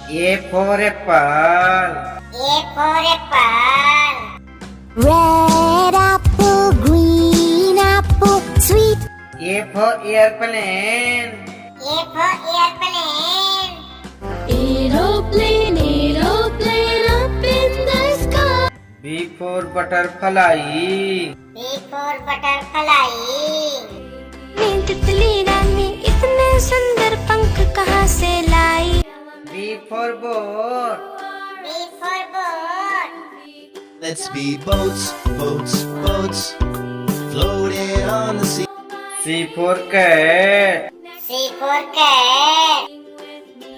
A for apple. A for apple. Red apple, green apple, sweet. A for airplane. A for airplane. Aeroplane, aeroplane up in the sky. B for butterfly. B for butterfly. तितली रानी इतने सुंदर पंख कहाँ से लाई? B for boat. B for boat. Let's be boats, boats, boats, floating on the sea. C for cat. C for cat.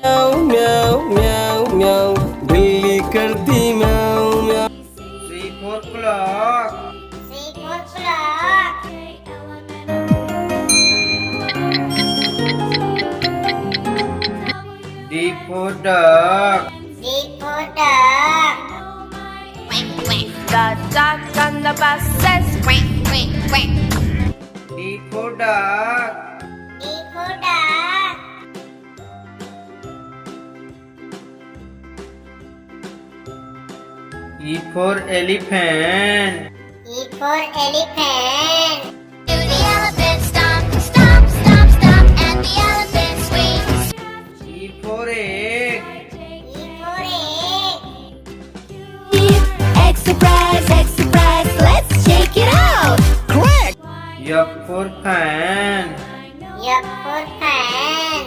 म्याऊ म्याऊ म्याऊ म्याऊ बिल्ली करती म्याऊ म्याऊ. C for clock. C for clock. D for duck. D for duck. The duck on the bus says quack, quack, quack. D for duck. D for duck. E for elephant. E for elephant. Do the elephant stomp, stomp, stomp, stomp, and the elephant swings. E for egg. E for egg. Egg surprise, let's check it out. Crack! F for fan. F for fan.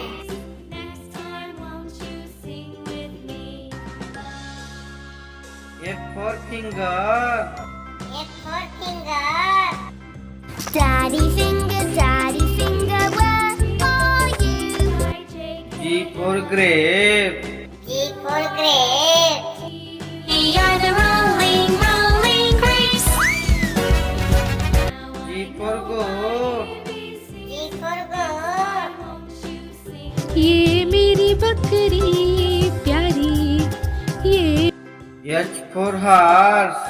F for finger. F for finger. Daddy finger, where are you? G for grape. G for grape. We are the rolling, rolling grapes. G for goat. G for goat. ये मेरी बकरी प्यारी ये H for horse.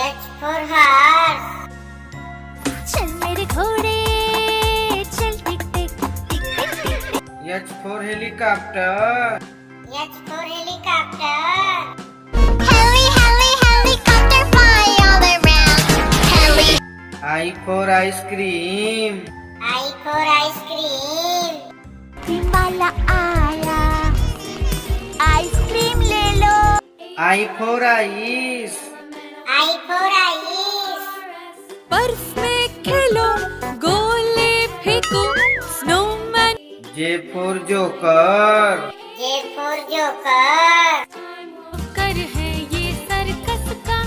H for horse. चल मेरे घोड़े चल टिक टिक टिक टिक टिक. H for helicopter. H for helicopter. Helicopter fly all around. I for ice cream. I for ice cream. वाला आया आइसक्रीम ले लो. I for ice. I for ice. बर्फ में खेलो गोले फेंको snowman J for joker. J for joker. कर है ये सर्कस का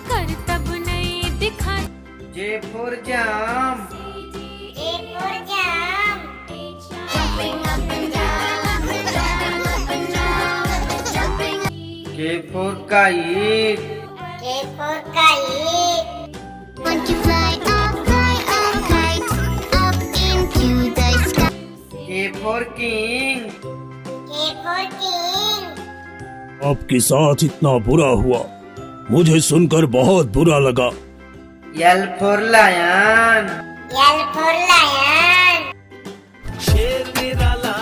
कर तब नहीं दिखा J for jump. J for jump. Jumping up and down, up and down, up and down, jumping. K for kite. K for kite. Want to fly up kite, up into the sky. K for king. K for king. आपके साथ इतना बुरा हुआ, मुझे सुनकर बहुत बुरा लगा. L for lion. L for lion. शेर निराला,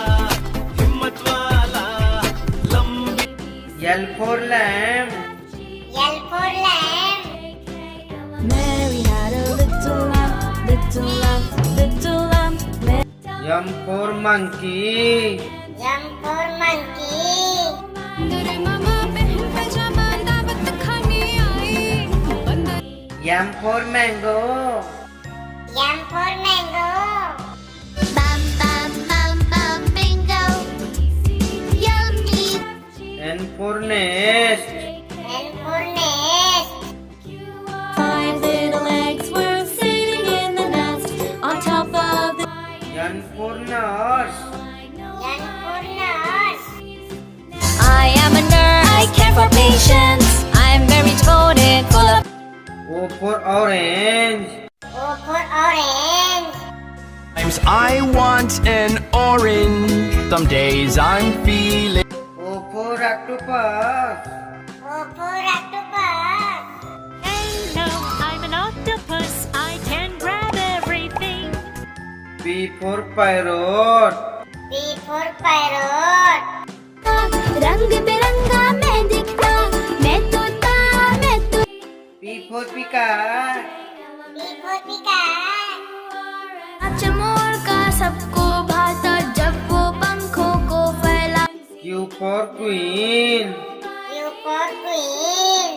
हिम्मत वाला, लंबी. L for lamb. L for lamb. Mary had a little lamb, little lamb, little lamb. M for monkey. M for monkey. मेरे मामा बहन पैजामा दावत खाने आई बंदर M for mango. M for mango. Bum bum bum bum bingo. Yummy. N for nest. N for nest. 5 little eggs were sitting in the nest on top of the N for nurse. N for nurse. I am a nurse. I care for patients. I'm very devoted, full of. O for orange. O for orange. Sometimes I want an orange. Some days I'm feeling. O for octopus. O for octopus. Hello, I'm an octopus. I can grab everything. P for parrot. P for parrot. रंग बिरंग for peacock. P for peacock. नाच मोर का सबको भाता जब वो पंखों को फैला Q for queen. Q for queen.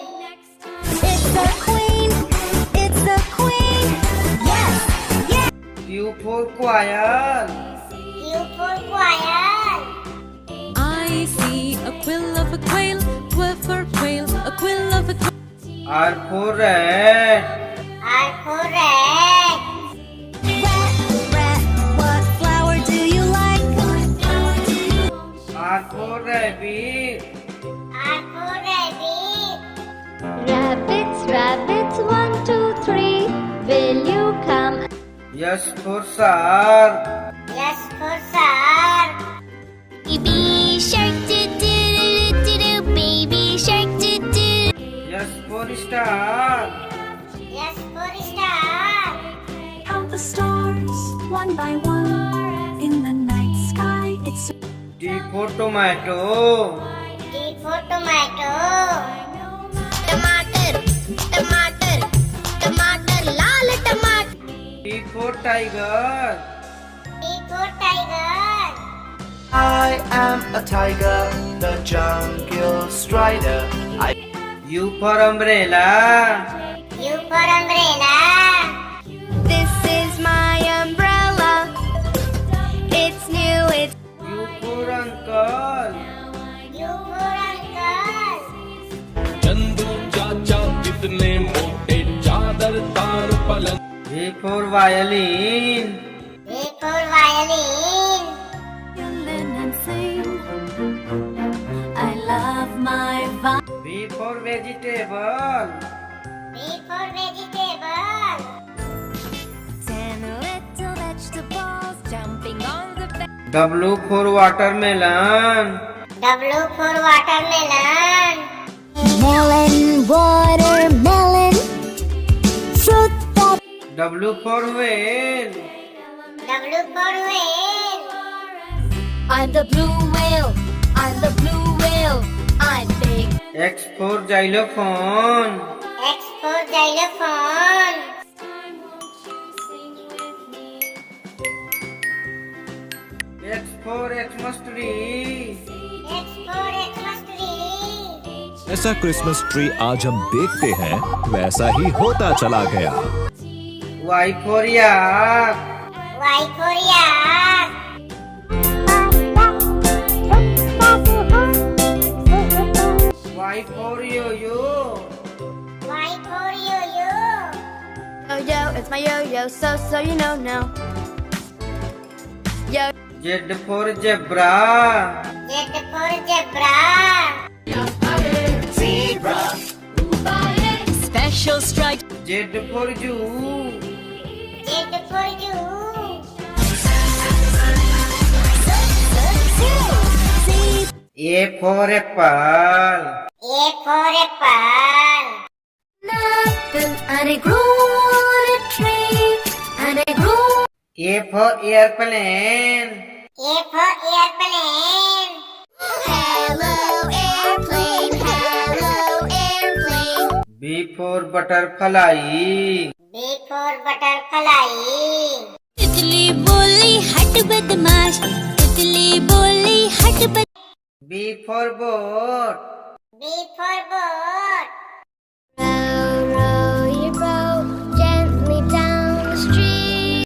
It's the queen, it's the queen. Yes, yes. Q for quail. Q for quail. I see a quill of a quail, quill for quail, a quill of a quail. R for rat. R for rat. Rat, what flower do you like? R for rabbit. R for rabbit. Rabbits, rabbits, 1, 2, 3. Will you come? S for shark. S for shark. Baby shark, do do do do do. Baby shark, do do. S for star. S for star. Count the stars one by one in the night sky. It's T for tomato. T for tomato. टमाटर टमाटर टमाटर लाल टमाटर T for tiger. T for tiger. I am a tiger, the jungle strider. U for umbrella. U for umbrella. This is my umbrella. It's new, it's U for uncle. U for uncle. Chandu चाचा कितने मोटे चादर तार पलंग V for violin. V for violin. violin and sing. I love my violin. V for vegetable. V for vegetable. 10 little vegetables jumping on the bed. W for watermelon. W for watermelon. Melon, watermelon, fruit that W for whale. W for whale. I'm the blue whale, I'm the blue whale, I'm big. X for xylophone. X for xylophone. X for Xmas tree. X for Xmas tree. ऐसा Christmas tree आज हम देखते हैं वैसा ही होता चला गया। Y for yak. Y for yak. Y for yo-yo. Y for yo-yo. Yo-yo, it's my yo-yo, so you know now. Yo, Z for zebra. Z for zebra. Special stripes. Z for zoo. Z for zoo. A for apple. A for apple. apple, and I grew on a tree, and I grew. A for airplane. A for airplane. Hello, airplane, hello, airplane. B for butterfly. B for butterfly. तितली बोली हट बदमाश, तितली बोली हट बद B for boat. B for boat. Row, row your boat gently down the street.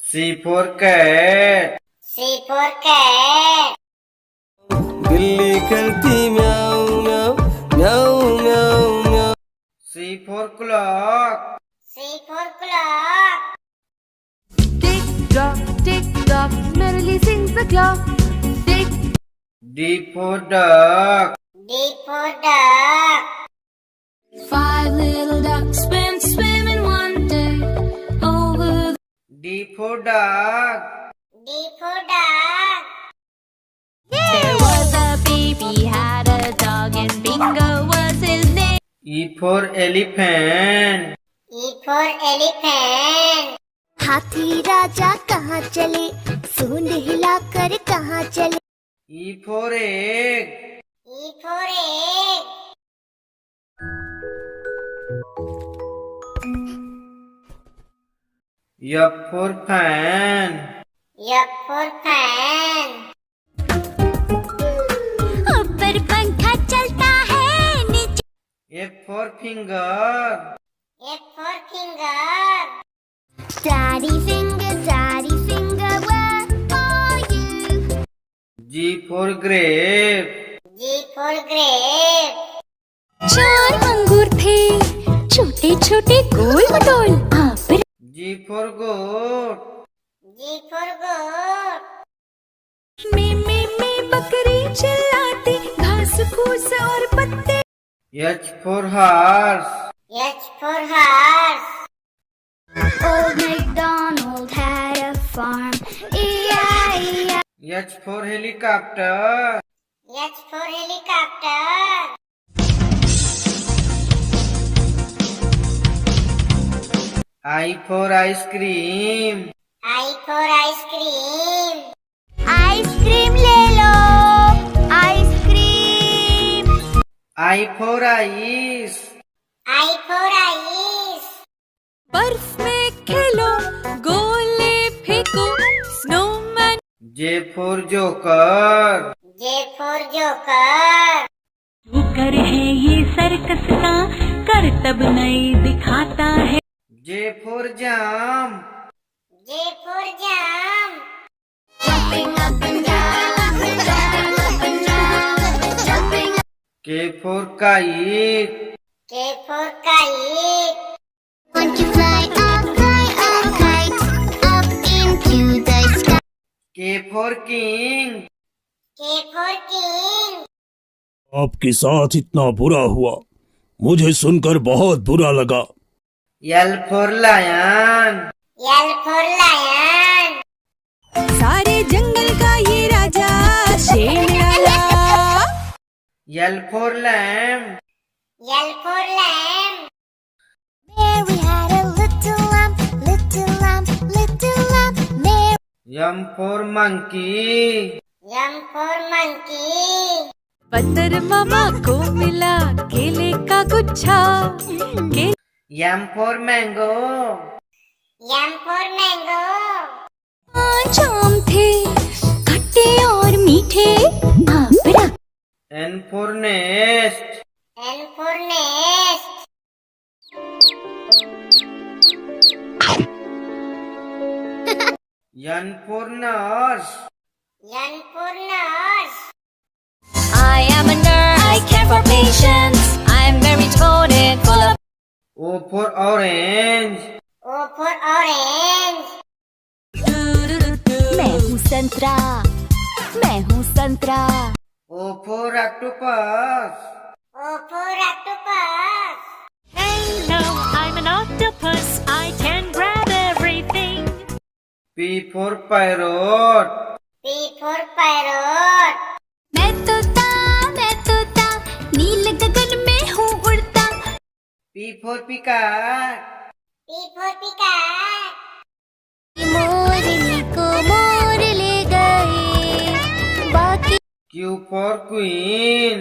C for cat. C for cat. बिल्ली करती म्याऊं म्याऊं म्याऊं म्याऊं म्याऊं C for clock. C for clock. Tick tock, merrily sings the clock. Tick. D for duck. D for duck. 5 little ducks went swimming one day over the D for dog. D for duck. There was a baby, had a dog, and Bingo was his name. E for elephant. E for elephant. हाथी राजा कहाँ चले, सूंड हिलाकर कहाँ चले. E for egg. E for egg. F for fan. F for fan. ऊपर पंखा चलता है नीचे F for finger. F for finger. Daddy finger, where are you? G for grape. G for grape. 4 अंगूर थे छोटे छोटे गोल मटोल आप G for goat. G for goat. में बकरी चिल्लाती घास फूस और पत्ते H for horse. H for horse. Old MacDonald had a farm. E-I-E-I. H for helicopter. H for helicopter. I for ice cream. I for ice cream. Ice cream ले लो ice cream I for ice. I for ice. बर्फ में खेलो गोले फेंको snowman J for joker. J for joker. कर है ये circus का करतब नहीं दिखाता है J for jump. J for jump. jumping up and down up and down K for kite. K for kite. want to fly a kite up into the sky K for king. K for king. आपके साथ इतना बुरा हुआ, मुझे सुनकर बहुत बुरा लगा। L for lion. L for lion. सारे जंगल का ये राजा शेर निराला L for lamb. L for lamb. Mary had a little lamb, Mary. M for monkey. M for monkey. बंदर मामा को मिला केले का गुच्छा M for mango. M for mango. जाम थे खट्टे और मीठे आप N for nest. N for nest. N for nurse. N for nurse. I am a nurse. I care for patients. I'm very devoted, full of O for orange. O for orange. मैं हूँ संतरा O for octopus. O for octopus. Hello, I'm an octopus. I can grab everything. P for parrot. P for parrot. मैं तोता नील गगन में हूँ उड़ता P for peacock. P for peacock. मोरनी को मोर ले गए बाकी Q for queen.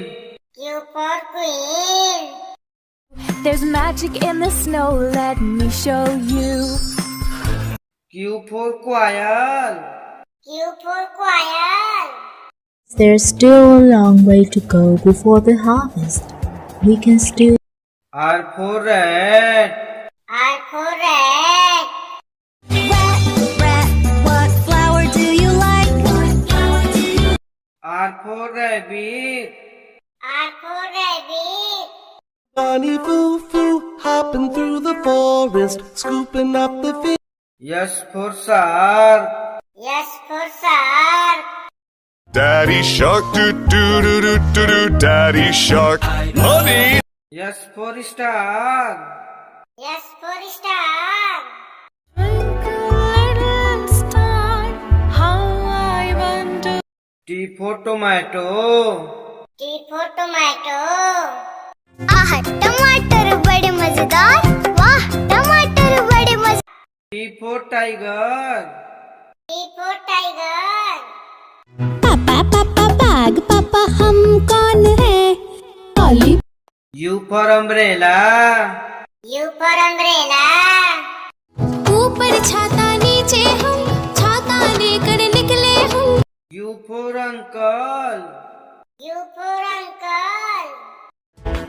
Q for queen. There's magic in the snow, let me show you. Q for quail. Q for quail. There's still a long way to go before the harvest. We can still R for rat. R for rat. Rat, what flower do you like? R for rabbit. R for rabbit. Bunny foo foo, hopping through the forest, scooping up the fish. S for shark. S for shark. Daddy shark, do do do do do do. Daddy shark, honey. S for star. S for star. T for tomato. T for tomato. आह टमाटर बड़े मजेदार वाह टमाटर बड़े मजेदार T for tiger. T for tiger. पापा bag पापा हम कौन है काली U for umbrella. U for umbrella. ऊपर छाता नीचे हम छाता लेकर निकले हम U for uncle. U for uncle.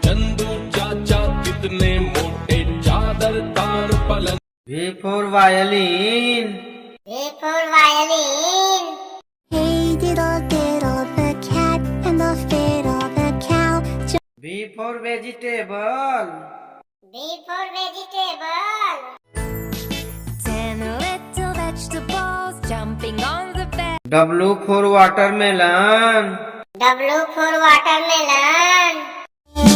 Chandu चाचा कितने मोटे चादर तार पलंग V for violin. V for violin. Hey diddle diddle the cat and the fiddle the cow V for vegetable. V for vegetable. 10 little vegetables jumping on the bed W for watermelon. W for watermelon.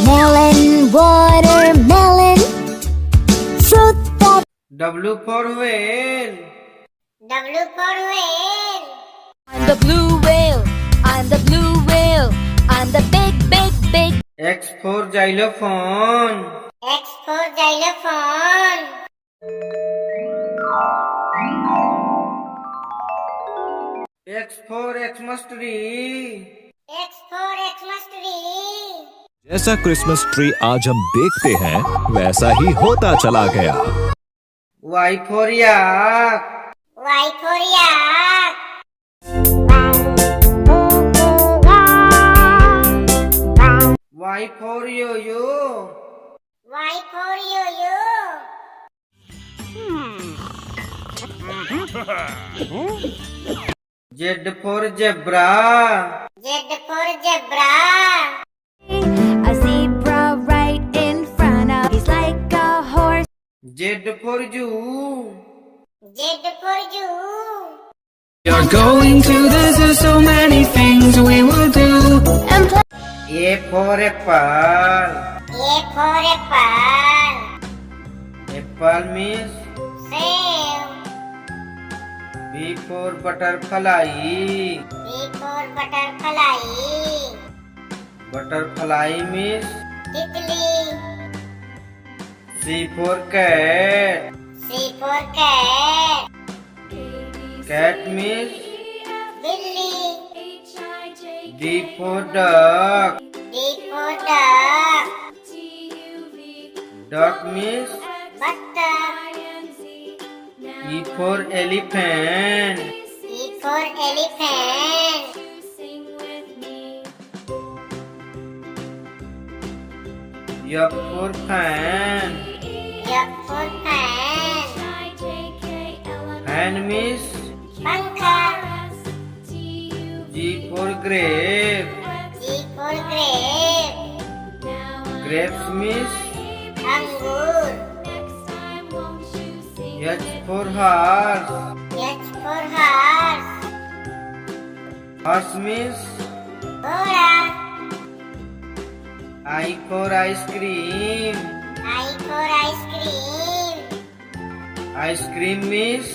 Melon watermelon fruit that W for whale. W for whale. I'm the blue whale. I'm the blue whale. I'm the big, big, big. X for xylophone. X for xylophone. X for Xmas tree. X for Xmas tree. जैसा Christmas tree आज हम देखते हैं वैसा ही होता चला गया। Y for yak. Y for yak. Y for yo-yo. Y for yo-yo. Z for zebra. Z for zebra. a zebra right in front of he's like a horse Z for zoo. Z for zoo. You're going to the zoo, so many things we will do. and play A for apple. A for apple. Apple means Save. B for butterfly. B for butterfly. Butterfly means Tickly. C for cat. C for cat. Cat means Billy. D for duck. D for duck. Duck means Buttercup. E for elephant. E for elephant. F for fan. F for fan. Fan means Pankha. G for grape. G for grape. Grapes means Angur. H for horse. H for horse. Horse means Ghoda. I for ice cream. I for ice cream. Ice cream means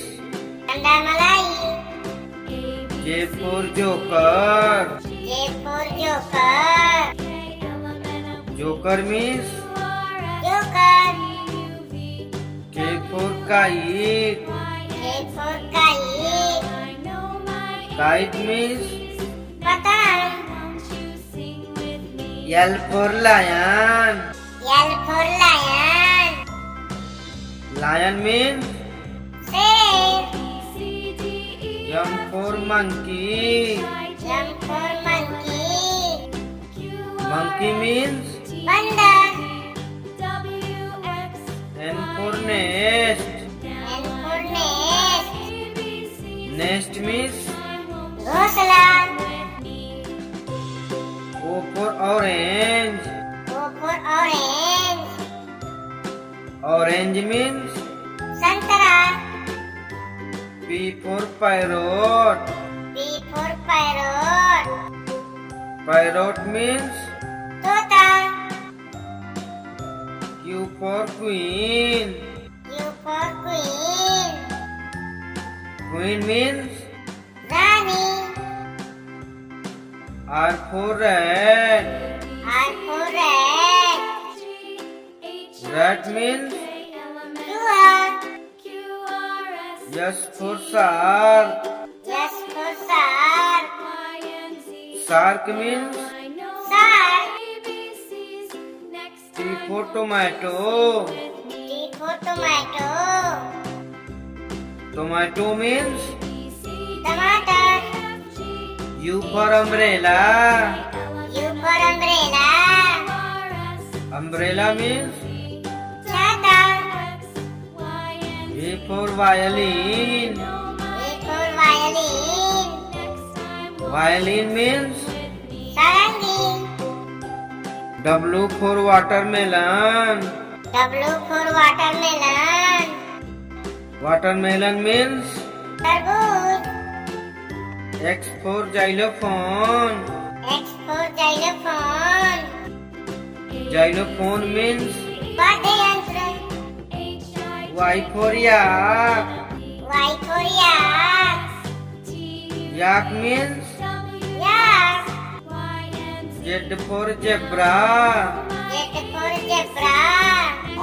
Tanda Malai. J for joker. J for joker. Joker means Joker. K for kite. K for kite. Kite means Patang. L for lion. L for lion. Lion means Save. M for monkey. M for monkey. Monkey means Panda. N for nest. N for nest. Nest means Ghosla. O for orange. O for orange. Orange means Santara. P for parrot. P for parrot. Parrot means Tota. Q for queen. U for queen. Queen means Rani. R for rat. R for rat. Rat means Dua. S for shark. S for shark. Shark means Shark. T for tomato. T for tomato. Tomato means Tomato. U for umbrella. U for umbrella. Umbrella means Chata. V for violin. V for violin. Violin means Sarangi. W for watermelon. W for watermelon. Watermelon means Tarbooj. X for xylophone. X for xylophone. Xylophone means वाद्ययंत्र. Y for yak. Y for yak. Yak means Yak. Z for zebra. Z for zebra.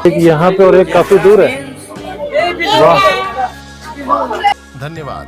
एक यहाँ पे और एक काफी दूर है। Means Zebra. धन्यवाद।